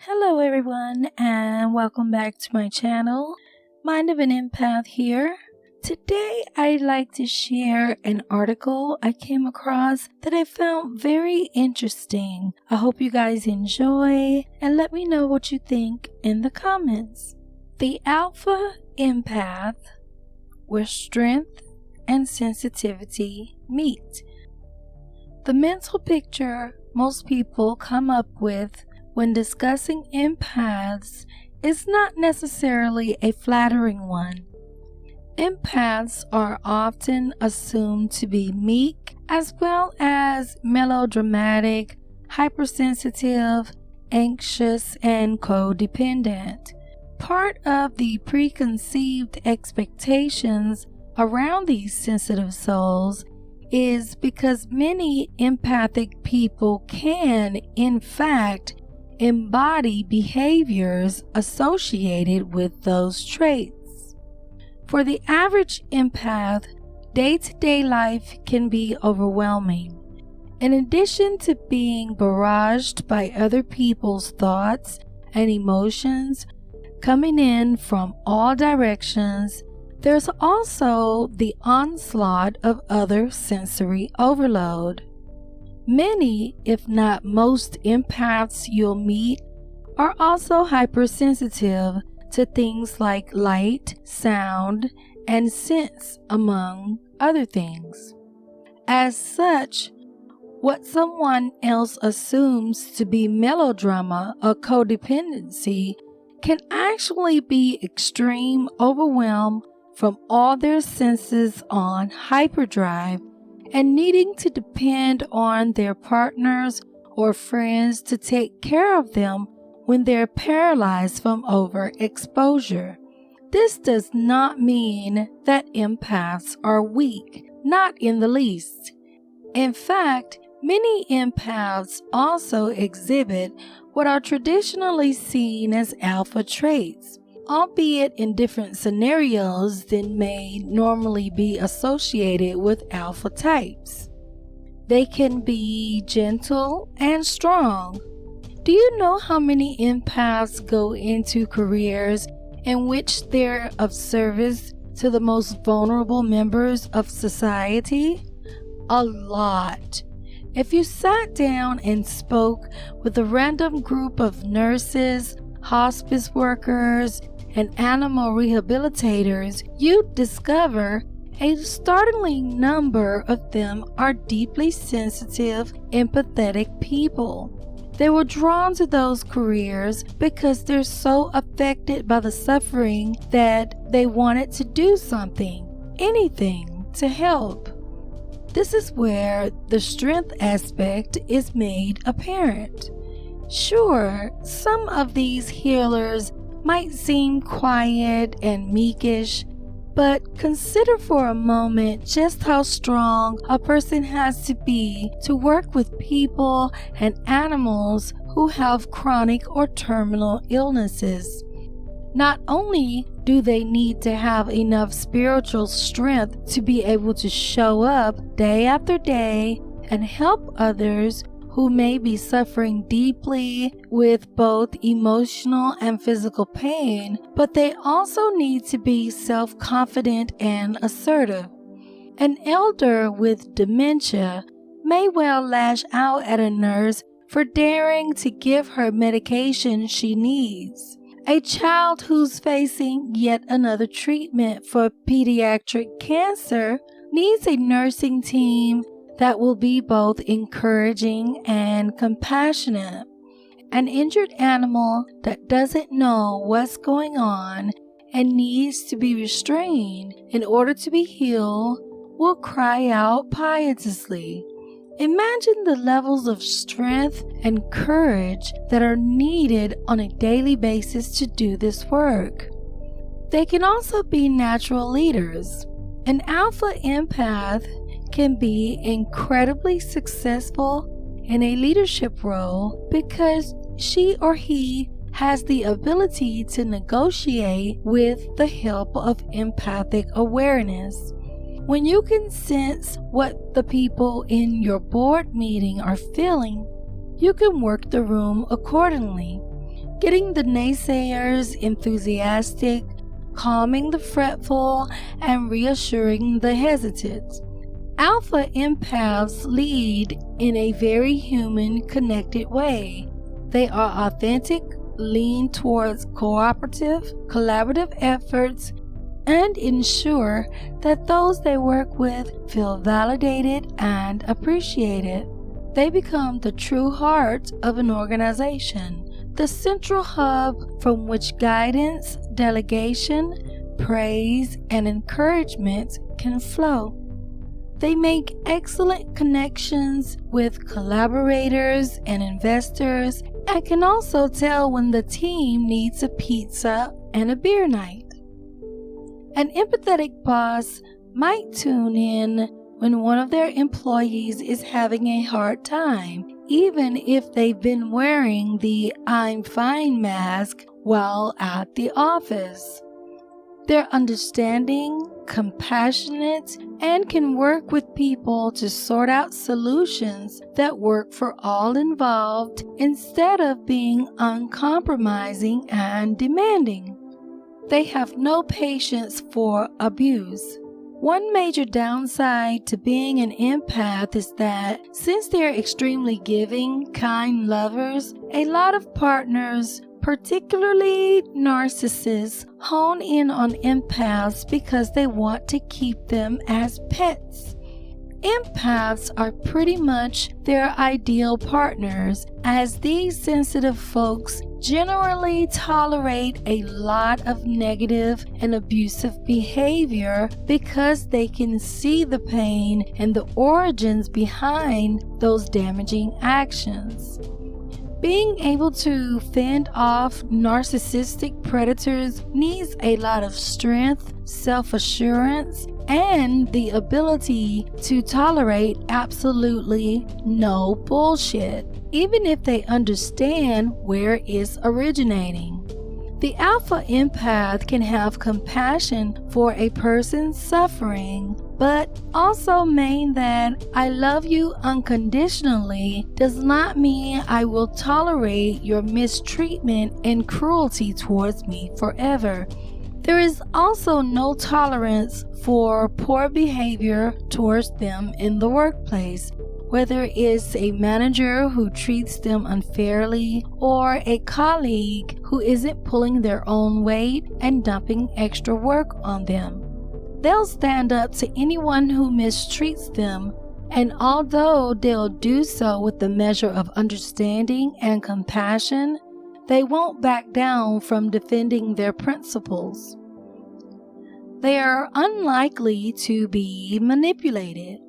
Hello everyone and welcome back to my channel. Mind of an Empath here. Today I'd like to share an article I came across that I found very interesting. I hope you guys enjoy and let me know what you think in the comments. The Alpha Empath, where strength and sensitivity meet. The mental picture most people come up with when discussing empaths is not necessarily a flattering one. Empaths are often assumed to be meek as well as melodramatic, hypersensitive, anxious, and codependent. Part of the preconceived expectations around these sensitive souls is because many empathic people can, in fact, embody behaviors associated with those traits. For the average empath, day-to-day life can be overwhelming. In addition to being barraged by other people's thoughts and emotions coming in from all directions, there's also the onslaught of other sensory overload. Many, if not most, empaths you'll meet are also hypersensitive to things like light, sound, and sense, among other things. As such, what someone else assumes to be melodrama or codependency can actually be extreme overwhelm from all their senses on hyperdrive and needing to depend on their partners or friends to take care of them when they're paralyzed from overexposure. This does not mean that empaths are weak, not in the least. In fact, many empaths also exhibit what are traditionally seen as alpha traits, albeit in different scenarios than may normally be associated with alpha types. They can be gentle and strong. Do you know how many empaths go into careers in which they're of service to the most vulnerable members of society? A lot. If you sat down and spoke with a random group of nurses, hospice workers, and animal rehabilitators, you'd discover a startling number of them are deeply sensitive, empathetic people. They were drawn to those careers because they're so affected by the suffering that they wanted to do something, anything, to help. This is where the strength aspect is made apparent. Sure, some of these healers might seem quiet and meekish, but consider for a moment just how strong a person has to be to work with people and animals who have chronic or terminal illnesses. Not only do they need to have enough spiritual strength to be able to show up day after day and help others who may be suffering deeply with both emotional and physical pain, but they also need to be self-confident and assertive. An elder with dementia may well lash out at a nurse for daring to give her medication she needs. A child who's facing yet another treatment for pediatric cancer needs a nursing team that will be both encouraging and compassionate. An injured animal that doesn't know what's going on and needs to be restrained in order to be healed will cry out piteously. Imagine the levels of strength and courage that are needed on a daily basis to do this work. They can also be natural leaders. An alpha empath can be incredibly successful in a leadership role because she or he has the ability to negotiate with the help of empathic awareness. When you can sense what the people in your board meeting are feeling, you can work the room accordingly. getting the naysayers enthusiastic, calming the fretful, and reassuring the hesitant. Alpha empaths lead in a very human, connected way. They are authentic, lean towards cooperative, collaborative efforts, and ensure that those they work with feel validated and appreciated. They become the true heart of an organization, the central hub from which guidance, delegation, praise, and encouragement can flow. They make excellent connections with collaborators and investors and can also tell when the team needs a pizza and a beer night. An empathetic boss might tune in when one of their employees is having a hard time, even if they've been wearing the "I'm fine" mask while at the office. They're understanding, compassionate, and can work with people to sort out solutions that work for all involved instead of being uncompromising and demanding. They have no patience for abuse. One major downside to being an empath is that since they're extremely giving, kind lovers, a lot of partners, particularly narcissists, hone in on empaths because they want to keep them as pets. Empaths are pretty much their ideal partners, as these sensitive folks generally tolerate a lot of negative and abusive behavior because they can see the pain and the origins behind those damaging actions. Being able to fend off narcissistic predators needs a lot of strength, self-assurance, and the ability to tolerate absolutely no bullshit, even if they understand where it's originating. The alpha empath can have compassion for a person suffering, but also mean that "I love you unconditionally" does not mean I will tolerate your mistreatment and cruelty towards me forever. There is also no tolerance for poor behavior towards them in the workplace, whether it's a manager who treats them unfairly or a colleague who isn't pulling their own weight and dumping extra work on them. They'll stand up to anyone who mistreats them, and although they'll do so with a measure of understanding and compassion, they won't back down from defending their principles. They are unlikely to be manipulated.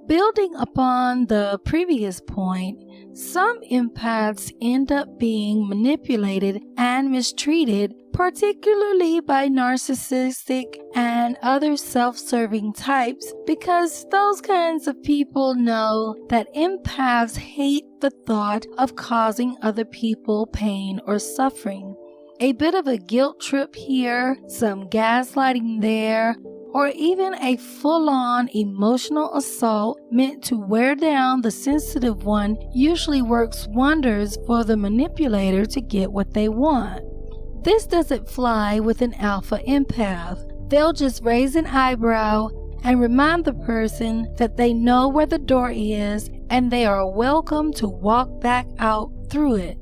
Building upon the previous point, some empaths end up being manipulated and mistreated, particularly by narcissistic and other self-serving types, because those kinds of people know that empaths hate the thought of causing other people pain or suffering. A bit of a guilt trip here, some gaslighting there, or even a full-on emotional assault meant to wear down the sensitive one usually works wonders for the manipulator to get what they want. This doesn't fly with an alpha empath. They'll just raise an eyebrow and remind the person that they know where the door is and they are welcome to walk back out through it.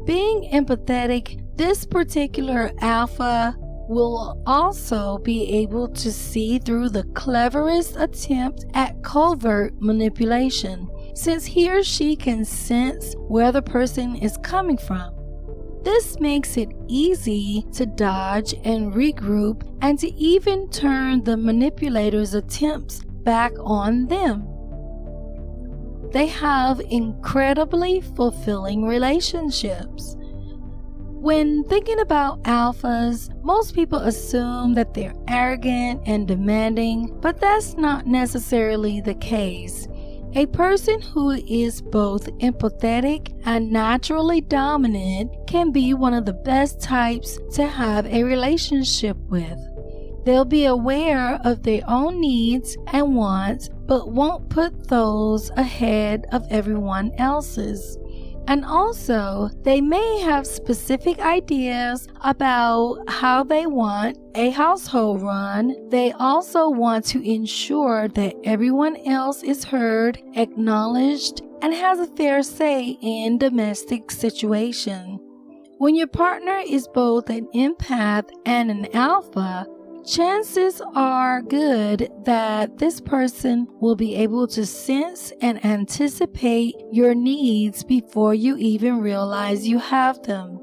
Being empathetic, this particular alpha will also be able to see through the cleverest attempt at covert manipulation, since he or she can sense where the person is coming from. This makes it easy to dodge and regroup and to even turn the manipulator's attempts back on them. They have incredibly fulfilling relationships. When thinking about alphas, most people assume that they're arrogant and demanding, but that's not necessarily the case. A person who is both empathetic and naturally dominant can be one of the best types to have a relationship with. They'll be aware of their own needs and wants, but won't put those ahead of everyone else's. And also, they may have specific ideas about how they want a household run. They also want to ensure that everyone else is heard, acknowledged, and has a fair say in domestic situation. When your partner is both an empath and an alpha, chances are good that this person will be able to sense and anticipate your needs before you even realize you have them.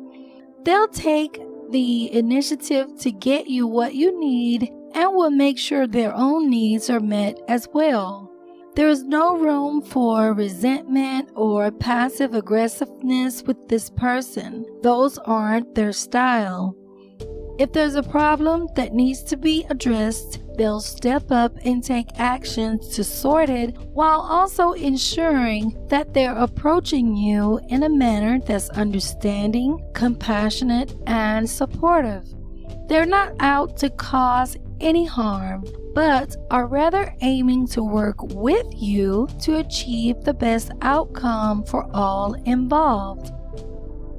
They'll take the initiative to get you what you need and will make sure their own needs are met as well. There is no room for resentment or passive aggressiveness with this person. Those aren't their style. If there's a problem that needs to be addressed, they'll step up and take actions to sort it while also ensuring that they're approaching you in a manner that's understanding, compassionate, and supportive. They're not out to cause any harm, but are rather aiming to work with you to achieve the best outcome for all involved.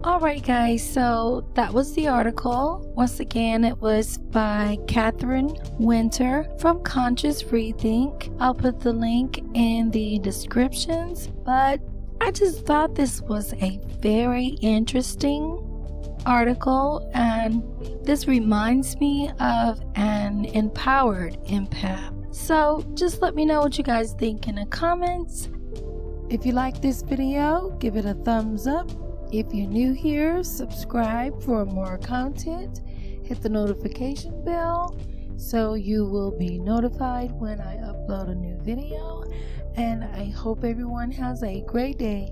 Alright guys, so that was the article. Once again, it was by Catherine Winter from Conscious Rethink. I'll put the link in the descriptions, but I just thought this was a very interesting article, and this reminds me of an empowered empath. So just let me know what you guys think in the comments. If you like this video, give it a thumbs up. If you're new here, subscribe for more content. Hit the notification bell so you will be notified when I upload a new video. And I hope everyone has a great day.